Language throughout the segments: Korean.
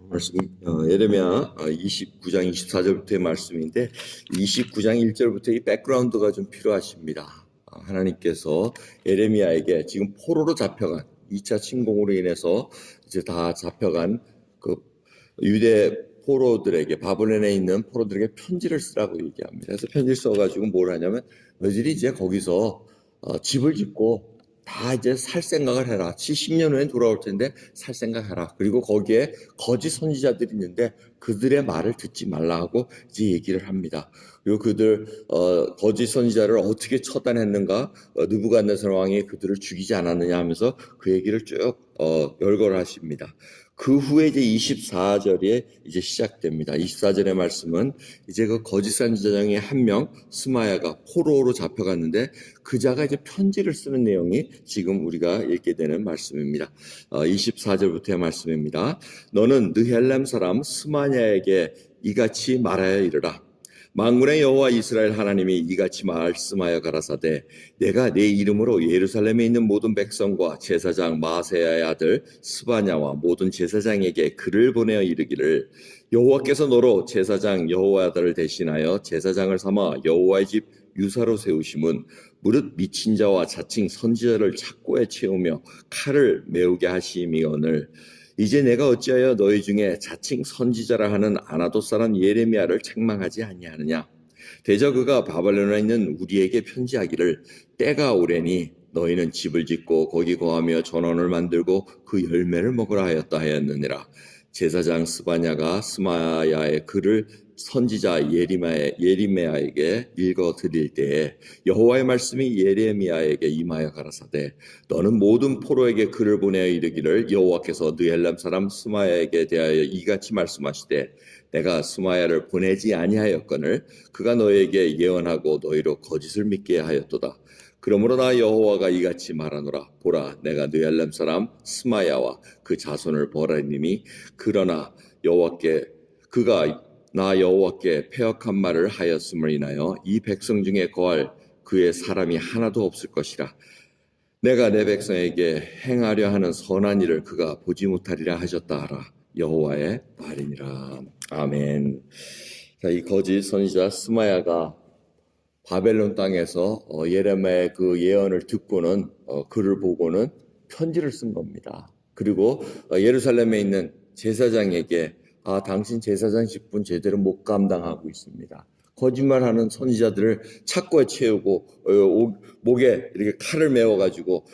말씀이 예레미야 29장 24절부터의 말씀인데 29장 1절부터 이 백그라운드가 좀 필요하십니다. 하나님께서 예레미야에게 지금 포로로 잡혀간 2차 침공으로 인해서 이제 다 잡혀간 그 유대 포로들에게 바벨론에 있는 포로들에게 편지를 쓰라고 얘기합니다. 그래서 편지를 써가지고 뭘 하냐면 너희들이 이제 거기서 집을 짓고 다 이제 살 생각을 해라. 70년 후엔 돌아올 텐데 살 생각해라. 그리고 거기에 거짓 선지자들이 있는데 그들의 말을 듣지 말라 하고 이제 얘기를 합니다. 그리고 그들 거짓 선지자를 어떻게 처단했는가, 느부갓네살 왕이 그들을 죽이지 않았느냐 하면서 그 얘기를 쭉 열거하십니다. 그 후에 이제 24절에 이제 시작됩니다. 24절의 말씀은 이제 그 거짓 선지자 중에 한 명 스마야가 포로로 잡혀갔는데 그 자가 이제 편지를 쓰는 내용이 지금 우리가 읽게 되는 말씀입니다. 24절부터의 말씀입니다. 너는 느헬람 사람 스마야에게 이같이 말하여 이르라. 만군의 여호와 이스라엘 하나님이 이같이 말씀하여 가라사대 내가 내 이름으로 예루살렘에 있는 모든 백성과 제사장 마세야의 아들 스바냐와 모든 제사장에게 글을 보내어 이르기를 여호와께서 너로 제사장 여호야다를 대신하여 제사장을 삼아 여호와의 집 유사로 세우심은 무릇 미친 자와 자칭 선지자를 착고에 채우며 칼을 메우게 하심이오늘 이제 내가 어찌하여 너희 중에 자칭 선지자라 하는 아나돗 사람 예레미야를 책망하지 아니하느냐. 대저 그가 바벨론에 있는 우리에게 편지하기를 때가 오래니 너희는 집을 짓고 거기 거하며 전원을 만들고 그 열매를 먹으라 하였다 하였느니라. 제사장 스바냐가 스마야의 글을 선지자 예레미야에게 읽어 드릴 때에 여호와의 말씀이 예레미야에게 임하여 가라사대 너는 모든 포로에게 글을 보내어 이르기를 여호와께서 느헬람 사람 스마야에게 대하여 이같이 말씀하시되 내가 스마야를 보내지 아니하였거늘 그가 너에게 예언하고 너희로 거짓을 믿게 하였도다. 그러므로 나 여호와가 이같이 말하노라. 보라, 내가 느헬람 사람 스마야와 그 자손을 벌하리니 그러나 그가 나 여호와께 패역한 말을 하였음을 인하여 이 백성 중에 거할 그의 사람이 하나도 없을 것이라. 내가 내 백성에게 행하려 하는 선한 일을 그가 보지 못하리라 하셨다 하라. 여호와의 말이니라. 아멘. 자, 이 거짓 선지자 스마야가 바벨론 땅에서 예레미야의 그 예언을 듣고는 글을 보고는 편지를 쓴 겁니다. 그리고 예루살렘에 있는 제사장에게 당신 제사장 직분 제대로 못 감당하고 있습니다. 거짓말하는 선지자들을 착고에 채우고 목에 이렇게 칼을 메워가지고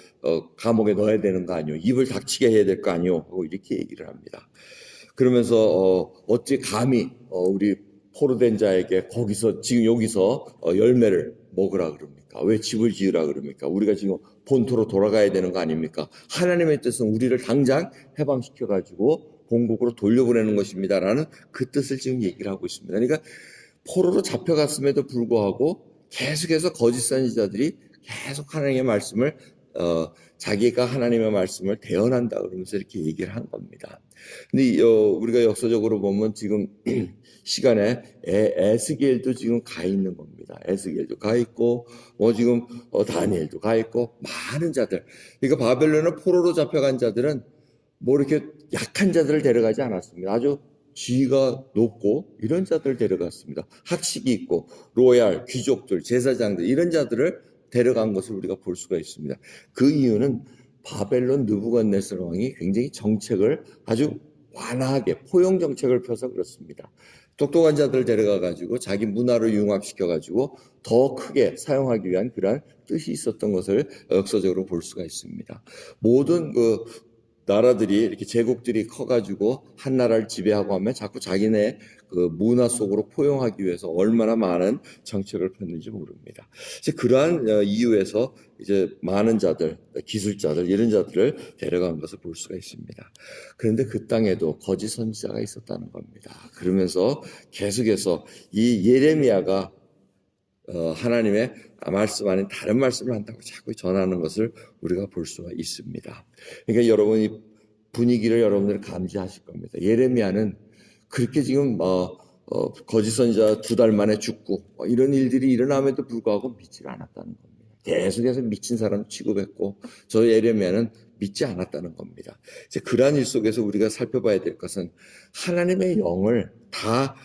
감옥에 넣어야 되는 거 아니오? 입을 닥치게 해야 될 거 아니오? 하고 이렇게 얘기를 합니다. 그러면서 어찌 감히 우리 포로된 자에게 거기서 지금 여기서 열매를 먹으라 그럽니까? 왜 집을 지으라 그럽니까? 우리가 지금 본토로 돌아가야 되는 거 아닙니까? 하나님의 뜻은 우리를 당장 해방시켜가지고 본국으로 돌려보내는 것입니다라는 그 뜻을 지금 얘기를 하고 있습니다. 그러니까 포로로 잡혀갔음에도 불구하고 계속해서 거짓 선지자들이 계속 하나님의 말씀을 자기가 하나님의 말씀을 대언한다 그러면서 이렇게 얘기를 한 겁니다. 근데 우리가 역사적으로 보면 지금 시간에 에스겔도 지금 가 있는 겁니다. 에스겔도 가 있고 지금 다니엘도 가 있고 많은 자들. 그러니까 바벨론의 포로로 잡혀간 자들은 뭐 이렇게 약한 자들을 데려가지 않았습니다. 아주 지위가 높고 이런 자들을 데려갔습니다. 학식이 있고 로얄, 귀족들, 제사장들 이런 자들을 데려간 것을 우리가 볼 수가 있습니다. 그 이유는 바벨론 느부갓네살 왕이 굉장히 정책을 아주 완화하게 포용 정책을 펴서 그렇습니다. 똑똑한 자들을 데려가가지고 자기 문화를 융합시켜가지고 더 크게 사용하기 위한 그러한 뜻이 있었던 것을 역사적으로 볼 수가 있습니다. 모든 나라들이 이렇게 제국들이 커가지고 한 나라를 지배하고 하면 자꾸 자기네 그 문화 속으로 포용하기 위해서 얼마나 많은 정책을 폈는지 모릅니다. 이제 그러한 이유에서 이제 많은 자들, 기술자들 이런 자들을 데려간 것을 볼 수가 있습니다. 그런데 그 땅에도 거짓 선지자가 있었다는 겁니다. 그러면서 계속해서 이 예레미야가 하나님의 말씀 아닌 다른 말씀을 한다고 자꾸 전하는 것을 우리가 볼 수가 있습니다. 그러니까 여러분이 분위기를 여러분들이 감지하실 겁니다. 예레미야는 그렇게 지금 거짓 선지자 2달 만에 죽고 이런 일들이 일어남에도 불구하고 믿지 않았다는 겁니다. 계속해서 미친 사람 취급했고 저 예레미야는 믿지 않았다는 겁니다. 이제 그러한 일 속에서 우리가 살펴봐야 될 것은 하나님의 영을 다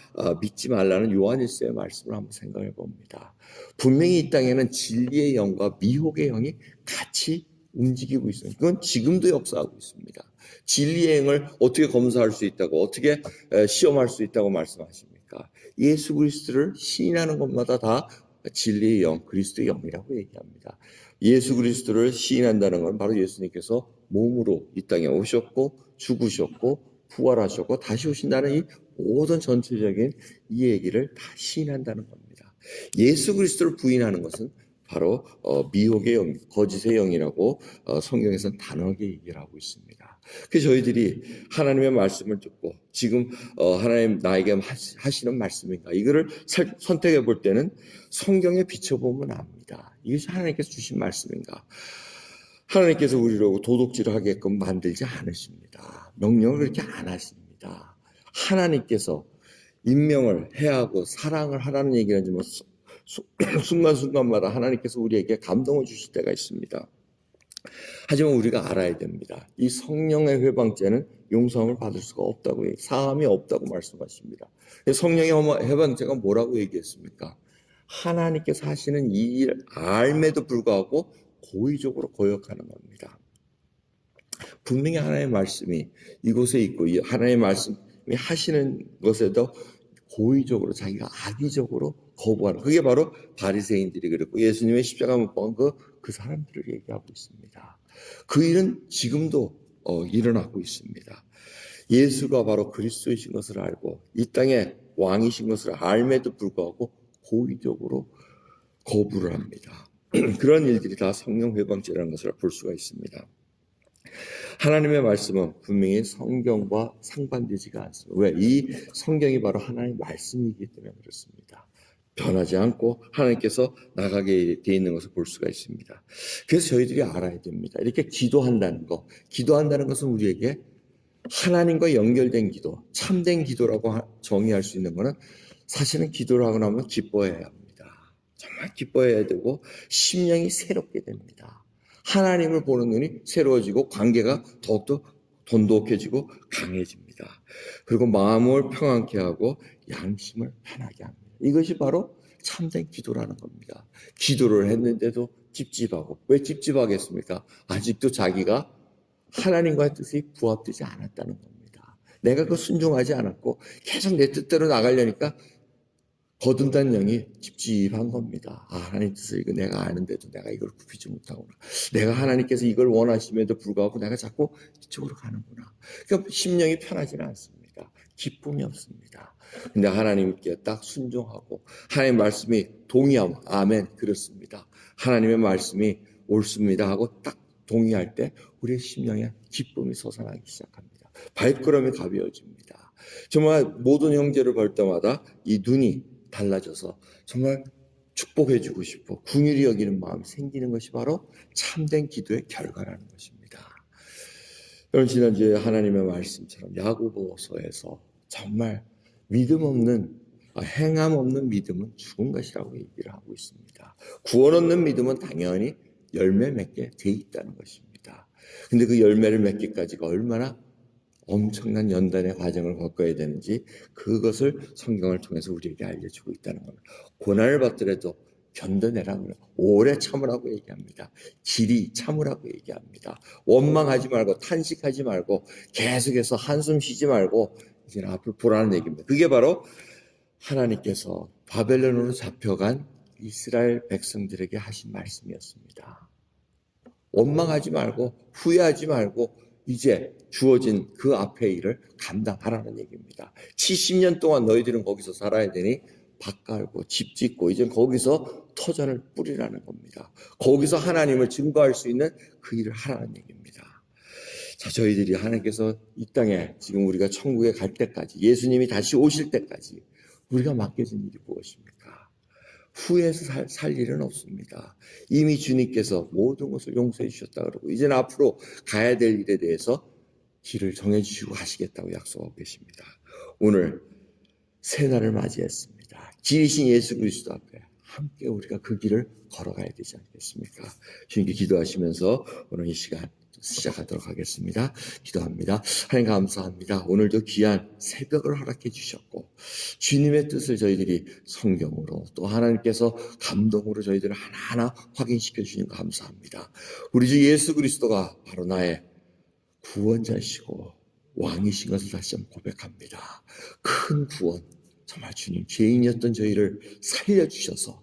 믿지 말라는 요한일서의 말씀을 한번 생각해 봅니다. 분명히 이 땅에는 진리의 영과 미혹의 영이 같이 움직이고 있습니다. 그건 지금도 역사하고 있습니다. 진리의 영을 어떻게 검사할 수 있다고, 어떻게 시험할 수 있다고 말씀하십니까? 예수 그리스도를 시인하는 것마다 다 진리의 영, 그리스도의 영이라고 얘기합니다. 예수 그리스도를 시인한다는 건 바로 예수님께서 몸으로 이 땅에 오셨고 죽으셨고 부활하셨고 다시 오신다는 이 모든 전체적인 이 얘기를 다 시인한다는 겁니다. 예수 그리스도를 부인하는 것은 바로 미혹의 영, 거짓의 영이라고 성경에서는 단호하게 얘기를 하고 있습니다. 그래서 저희들이 하나님의 말씀을 듣고 지금 하나님 나에게 하시는 말씀인가 이거를 선택해 볼 때는 성경에 비춰보면 압니다. 이것이 하나님께서 주신 말씀인가. 하나님께서 우리로 도둑질을 하게끔 만들지 않으십니다. 명령을 그렇게 안 하십니다. 하나님께서 임명을 해야 하고 사랑을 하라는 얘기는 하지만 순간순간마다 하나님께서 우리에게 감동을 주실 때가 있습니다. 하지만 우리가 알아야 됩니다. 이 성령의 회방죄는 용서함을 받을 수가 없다고, 사함이 없다고 말씀하십니다. 성령의 회방죄가 뭐라고 얘기했습니까? 하나님께서 하시는 이 일 알매도 불구하고 고의적으로 거역하는 겁니다. 분명히 하나님의 말씀이 이곳에 있고 하나님의 말씀이 하시는 것에도 고의적으로 자기가 악의적으로 거부하는, 그게 바로 바리새인들이 그랬고 예수님의 십자가 못 박은 그 사람들을 얘기하고 있습니다. 그 일은 지금도 일어나고 있습니다. 예수가 바로 그리스도이신 것을 알고 이 땅에 왕이신 것을 알매도 불구하고 고의적으로 거부를 합니다. 그런 일들이 다 성령 회방죄라는 것을 볼 수가 있습니다. 하나님의 말씀은 분명히 성경과 상반되지가 않습니다. 왜? 이 성경이 바로 하나님의 말씀이기 때문에 그렇습니다. 변하지 않고 하나님께서 나가게 돼 있는 것을 볼 수가 있습니다. 그래서 저희들이 알아야 됩니다. 이렇게 기도한다는 것, 기도한다는 것은 우리에게 하나님과 연결된 기도, 참된 기도라고 정의할 수 있는 것은 사실은 기도를 하고 나면 기뻐해야 합니다. 정말 기뻐해야 되고 심령이 새롭게 됩니다. 하나님을 보는 눈이 새로워지고 관계가 더욱더 돈독해지고 강해집니다. 그리고 마음을 평안케 하고 양심을 편하게 합니다. 이것이 바로 참된 기도라는 겁니다. 기도를 했는데도 찝찝하고, 왜 찝찝하겠습니까? 아직도 자기가 하나님과의 뜻이 부합되지 않았다는 겁니다. 내가 그 순종하지 않았고 계속 내 뜻대로 나가려니까 거둔다는 영이 찝찝한 겁니다. 하나님 뜻을 이거 내가 아는데도 내가 이걸 굽히지 못하구나. 내가 하나님께서 이걸 원하심에도 불구하고 내가 자꾸 이쪽으로 가는구나. 그러니까 심령이 편하지는 않습니다. 기쁨이 없습니다. 근데 하나님께 딱 순종하고 하나님의 말씀이 동의하고 아멘 그렇습니다. 하나님의 말씀이 옳습니다 하고 딱 동의할 때 우리의 심령에 기쁨이 솟아나기 시작합니다. 발걸음이 가벼워집니다. 정말 모든 형제를 볼 때마다 이 눈이 달라져서 정말 축복해주고 싶고 긍휼히 여기는 마음이 생기는 것이 바로 참된 기도의 결과라는 것입니다. 여러분 지난주에 하나님의 말씀처럼 야고보서에서 정말 믿음 없는 행함 없는 믿음은 죽은 것이라고 얘기를 하고 있습니다. 구원 없는 믿음은 당연히 열매 맺게 돼 있다는 것입니다. 근데 그 열매를 맺기까지가 얼마나 엄청난 연단의 과정을 겪어야 되는지 그것을 성경을 통해서 우리에게 알려주고 있다는 겁니다. 고난을 받더라도 견뎌내라고 오래 참으라고 얘기합니다. 길이 참으라고 얘기합니다. 원망하지 말고 탄식하지 말고 계속해서 한숨 쉬지 말고 이제 앞을 보라는 얘기입니다. 그게 바로 하나님께서 바벨론으로 잡혀간 이스라엘 백성들에게 하신 말씀이었습니다. 원망하지 말고 후회하지 말고 이제 주어진 그 앞의 일을 감당하라는 얘기입니다. 70년 동안 너희들은 거기서 살아야 되니 밭 갈고 집 짓고 이제 거기서 터전을 뿌리라는 겁니다. 거기서 하나님을 증거할 수 있는 그 일을 하라는 얘기입니다. 자, 저희들이 하나님께서 이 땅에 지금 우리가 천국에 갈 때까지 예수님이 다시 오실 때까지 우리가 맡겨진 일이 무엇입니까? 후회해서 살 일은 없습니다. 이미 주님께서 모든 것을 용서해 주셨다 그러고 이제는 앞으로 가야 될 일에 대해서 길을 정해 주시고 하시겠다고 약속하고 계십니다. 오늘 새날을 맞이했습니다. 길이신 예수 그리스도 앞에 함께 우리가 그 길을 걸어가야 되지 않겠습니까? 주님께 기도하시면서 오늘 이 시간 시작하도록 하겠습니다. 기도합니다. 하나님 감사합니다. 오늘도 귀한 새벽을 허락해 주셨고 주님의 뜻을 저희들이 성경으로 또 하나님께서 감동으로 저희들을 하나하나 확인시켜 주시는 거 감사합니다. 우리 주 예수 그리스도가 바로 나의 구원자이시고 왕이신 것을 다시 한번 고백합니다. 큰 구원, 정말 주님 죄인이었던 저희를 살려주셔서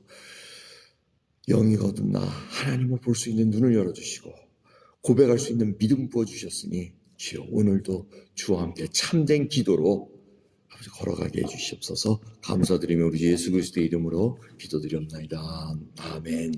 영이 거듭 나 하나님을 볼 수 있는 눈을 열어주시고 고백할 수 있는 믿음 부어주셨으니 주여 오늘도 주와 함께 참된 기도로 아버지 걸어가게 해주시옵소서. 감사드리며 우리 예수 그리스도의 이름으로 기도드리옵나이다. 아멘.